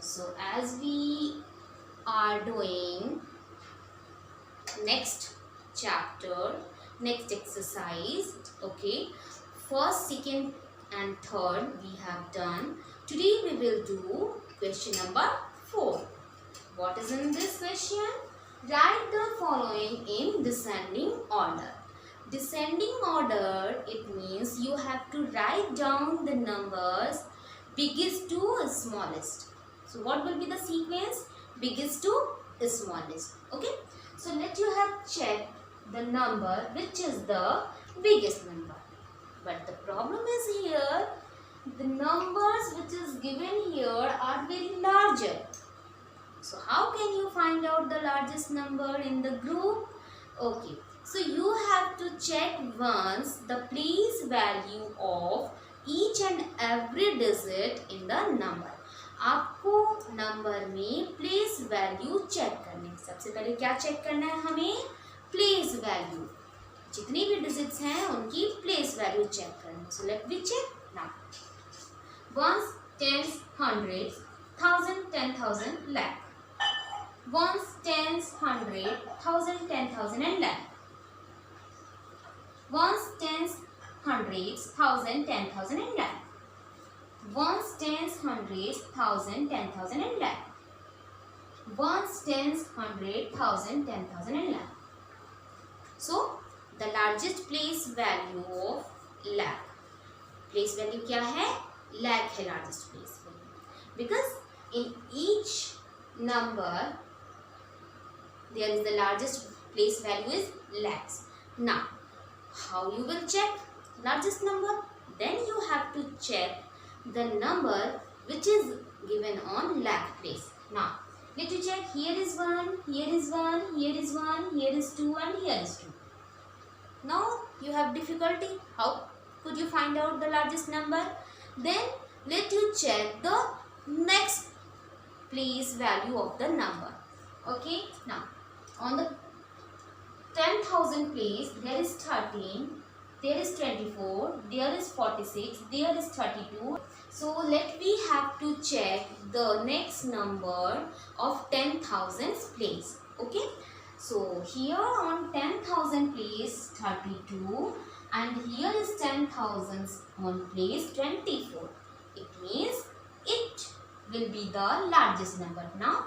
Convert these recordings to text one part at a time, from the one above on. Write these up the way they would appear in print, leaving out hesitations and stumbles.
So as we are doing next chapter, next exercise, okay, first, second and third we have done. Today we will do question number 4. What is in this question? Write the following in descending order. Descending order, it means you have to write down the numbers biggest to smallest. So what will be the sequence? Biggest to smallest. Okay. So let you have checked the number which is the biggest number. But the problem is here, the numbers which is given here are very larger. So how can you find out the largest number in the group? Okay. So you have to check once the place value of each and every digit in the number. आपको number में place value check करनी है. सबसे पहले क्या check करना है हमें? Place value. जितनी भी डिजिट्स हैं उनकी प्लेस वैल्यू चेक करनी है. So let me check now. Ones, tens, hundreds, thousand, 10,000, lakh. Ones, tens, hundred, thousand, 10,000 and lakh. Ones, tens, hundreds, thousand, 10,000 and lakh. Ones, tens, hundreds, thousand, 10,000 and lakh. Ones, tens, hundred, thousand, 10,000 and lakh. So the largest place value of lakh. Place value क्या है? Lakh है largest place value. Because in each number there is the largest place value is lakhs. Now, how you will check largest number? Then you have to check the number which is given on lakh place. Now, let you check. Here is 1, here is 1, here is 1, here is 2 and here is 2. Now, you have difficulty. How could you find out the largest number? Then, let you check the next place value of the number. Okay. Now, on the 10,000 place, there is 13, there is 24, there is 46, there is 32. So let we have to check the next number of 10,000 place. Okay. So here on 10,000 place 32 and here is 10,000 on place 24. It means it will be the largest number now.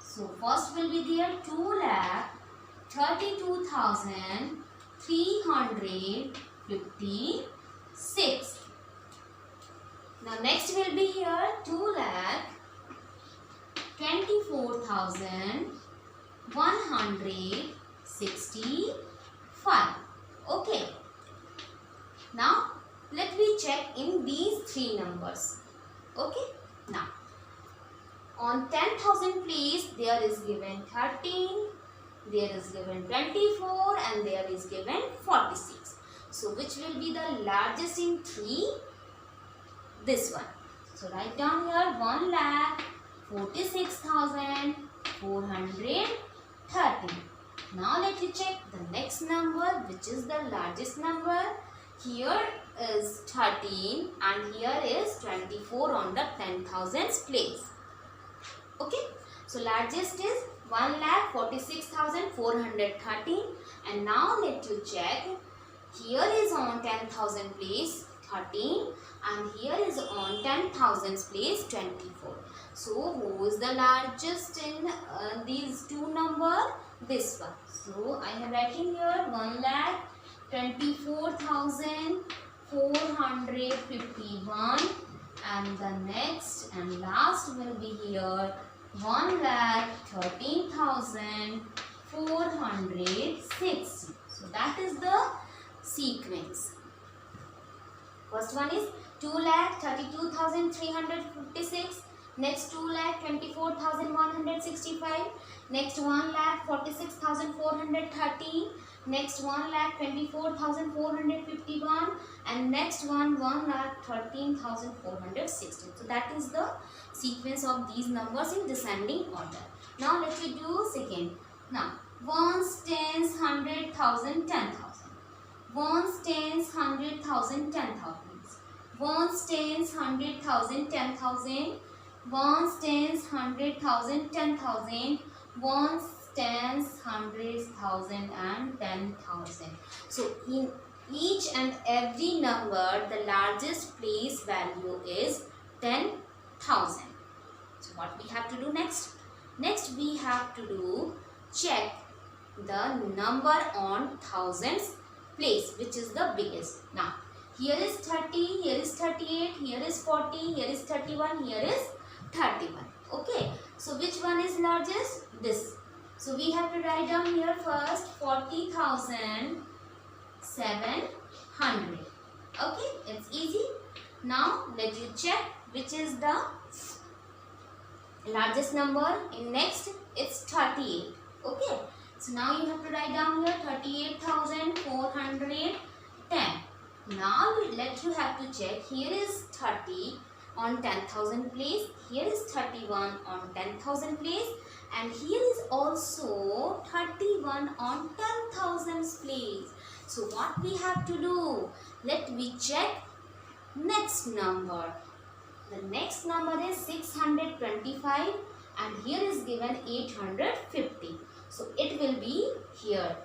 So first will be there 2,32,356. Now next will be here 2,24,165. Okay. Now let me check in these three numbers. Okay. Now on 10,000 place there is given 13, there is given 24 and there is given 46. So which will be the largest in 3? This one. So write down here 1,46,430. Now let you check the next number which is the largest number. Here is 13 and here is 24 on the 10,000 place. Okay. So largest is 1,46,413 and now let you check. Here is on 10,000 place 13 and here is on 10,000 place 24. So who is the largest in these two numbers? This one. So I am writing here 1,24,451 and the next and last will be here 1,13,460. So that is the sequence. First one is 2,32,356. Next 2,24,165. Next 1,46,413. Next 1,24,451 and next one 1,13,416. So that is the sequence of these numbers in descending order. Now let me do second. Now ones, tens, 100,000, 10,000. Ones, tens, 100,000, 10,000. Ones, tens, 100,000, 10,000. ones, tens, hundred, thousand, 10,000, ones, tens, hundreds, thousand and 10,000. So in each and every number, the largest place value is 10,000. So what we have to do next? Next we have to do check the number on thousands place, which is the biggest. Now here is 30, here is 38, here is 40, here is 31, here is 31. Okay, so which one is largest? This. So we have to write down here first 40,700. Okay, it's easy. Now let you check which is the largest number. In next it's 38. Okay, so now you have to write down here 38,410. Now let you have to check. Here is 30 on 10,000 place. Here is 31 on 10,000 place. And here is also 31 on 10,000 place. So what we have to do? Let me check next number. The next number is 625 and here is given 850. So it will be here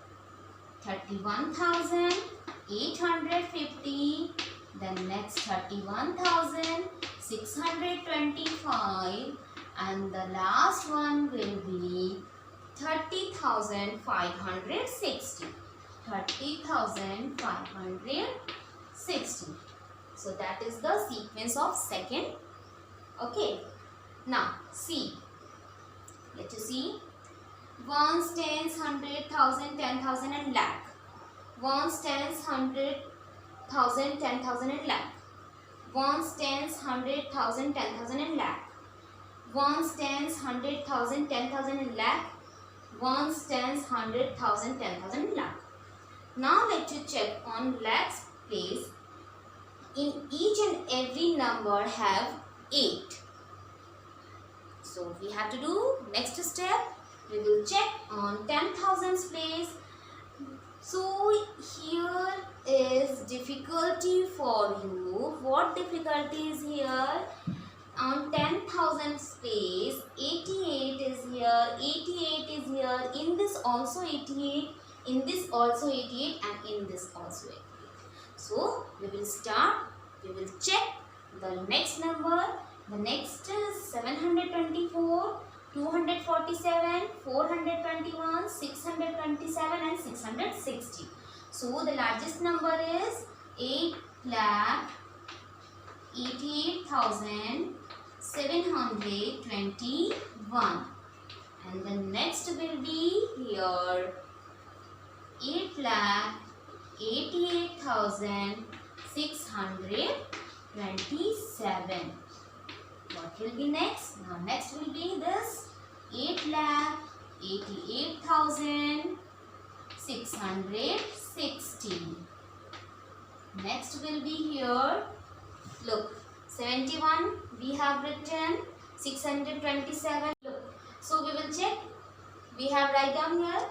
31,850. Then next 31,625 and the last one will be 30,560. 30,560. So that is the sequence of second. Okay. Now see. Let us see. Ones, tens, hundred, thousand, 10,000 and lakh. Ones, tens, hundred, thousand, 10,000 and lakh. Ones, tens, hundred, thousand, 10,000 and lakh. Ones, tens, hundred, thousand, 10,000 and lakh. Ones, tens, hundred, thousand, 10,000 and lakh. Now let you check on lakhs place. In each and every number have 8. So we have to do next step. We will check on 10,000s place. So here is difficulty for you. What difficulty is here? On 10,000s place, 88 is here, 88 is here, in this also 88, in this also 88 and in this also 88. So we will start, we will check the next number. The next is 724, 247, 421, 627 and 660. So the largest number is 8,88,721 and the next will be here 8,88,627. What will be next? Now next will be this 8,88,660. Next will be here. Look, 71 we have written, 627. Look, so we will check. We have write down here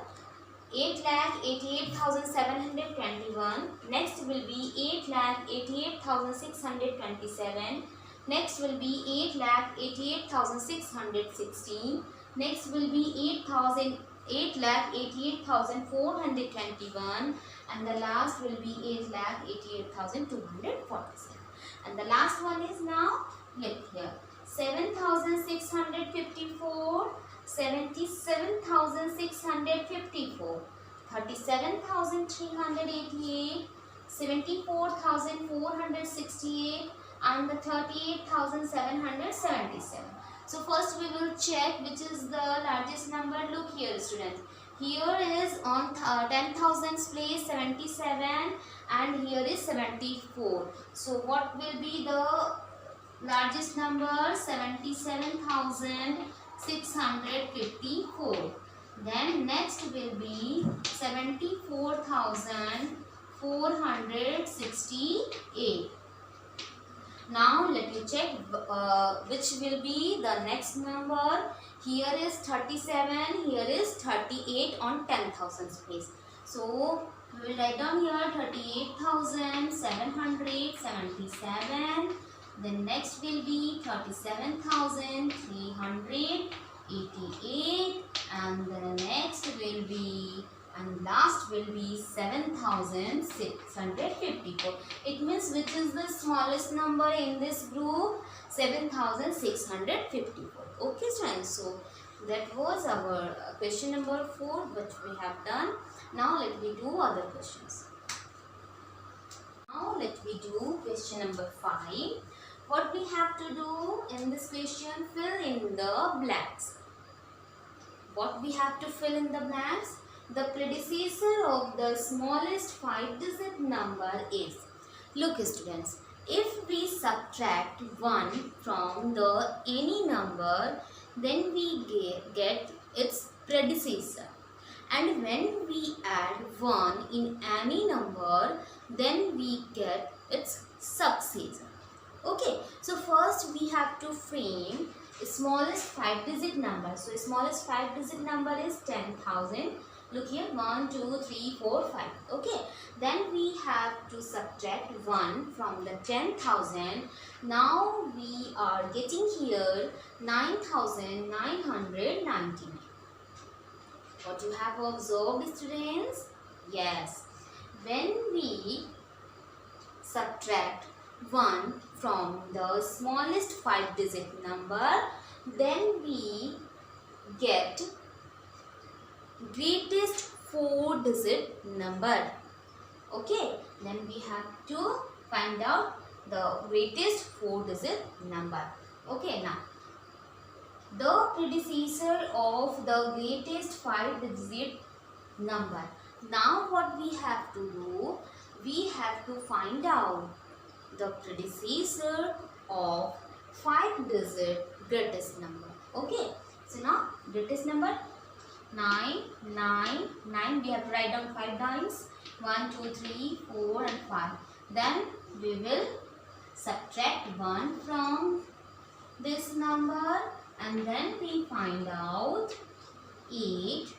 8,88,721. Next will be 8,88,627. Next will be 8,88,616. Next will be 8,88,421 and the last will be 8,88,247. And the last one is now, look here, 7,654, 77,654, 37,388, 74,468 and the 38,777. So first we will check which is the largest number. Look here students. Here is on 10,000s place 77 and here is 74. So what will be the largest number? 77,654. Then next will be 74,468. Now let me check which will be the next number. Here is 37, here is 38 on 10,000 place. So we will write down here 38,777 Then next will be 37,388, and the next will be, and last will be 7,654. It means which is the smallest number in this group? 7,654. Okay students, so that was our question number 4 which we have done. Now let me do other questions. Now let me do question number 5. What we have to do in this question? Fill in the blanks. What we have to fill in the blanks? The predecessor of the smallest 5-digit number is. Look students, if we subtract 1 from the any number, then we get its predecessor. And when we add 1 in any number, then we get its successor. Okay, so first we have to frame the smallest 5-digit number. So smallest 5-digit number is 10,000. Look here, 1, 2, 3, 4, 5. Okay, then we have to subtract 1 from the 10,000. Now we are getting here 9,999. What you have observed, students? Yes, when we subtract 1 from the smallest 5-digit number, then we get greatest 4-digit number. Okay, then we have to find out the greatest 4-digit number. Okay, now the predecessor of the greatest 5-digit number. Now what we have to do? We have to find out the predecessor of 5-digit greatest number. Okay, so now greatest number 9, 9, 9. We have to write down 5 times. 1, 2, 3, 4 and 5. Then we will subtract 1 from this number, and then we find out 8,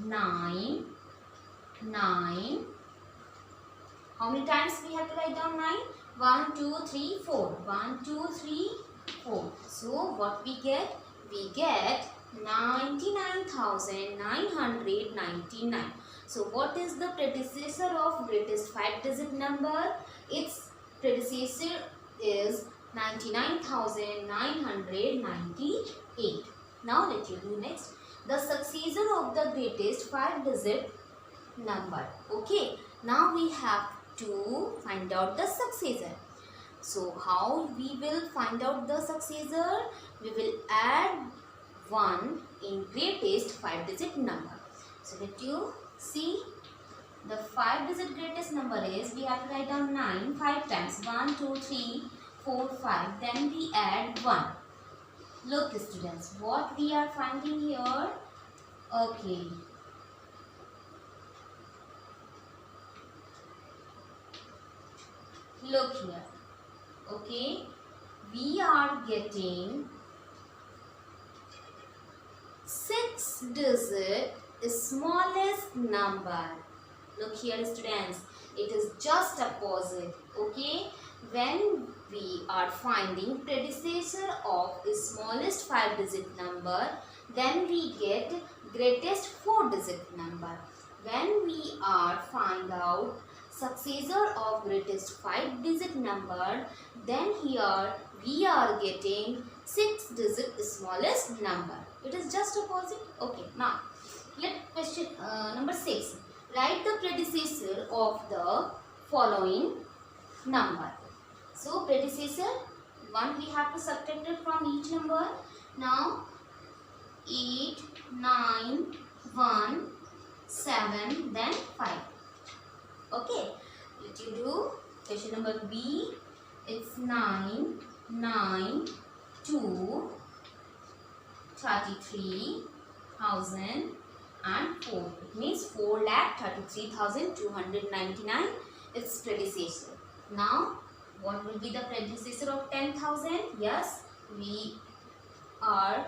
9, 9. How many times we have to write down 9? 1, 2, 3, 4. 1, 2, 3, 4. So what we get? We get 99,999. So what is the predecessor of greatest 5-digit number? Its predecessor is 99,998. Now let you do next. The successor of the greatest 5-digit number. Okay. Now we have to find out the successor. So how we will find out the successor? We will add 1 in greatest 5-digit number. So let you see, the 5-digit greatest number is, we have to write down 9 5 times. 1, 2, 3, 4, 5. Then we add 1. Look students, what we are finding here? Okay. Look here. Okay. We are getting 6-digit smallest number. Look here students, it is just opposite. Okay, when we are finding predecessor of the smallest 5-digit number, then we get greatest 4-digit number. When we are find out successor of greatest 5-digit number, then here we are getting 6-digit smallest number. It is just opposite. Okay, now let question number 6. Write the predecessor of the following number. So predecessor 1 we have to subtract it from each number. Now 8, 9, 1, 7, then 5. Okay, let you do question number B. It's 9, 9, 2, 33,004. It means 4,33,299. Its predecessor. Now, what will be the predecessor of 10,000? Yes, we are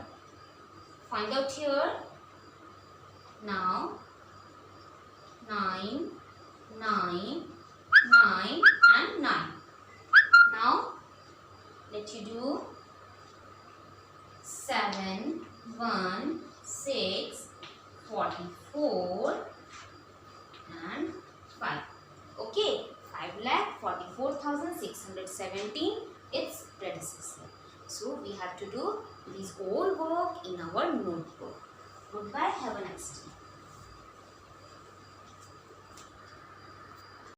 find out here. Now, 9, 9, 9 and 9. Now, let you do 7, 1, 6, 44 and 5. Okay, 5,44,617 its predecessor. So we have to do this whole work in our notebook. Goodbye, have a nice day.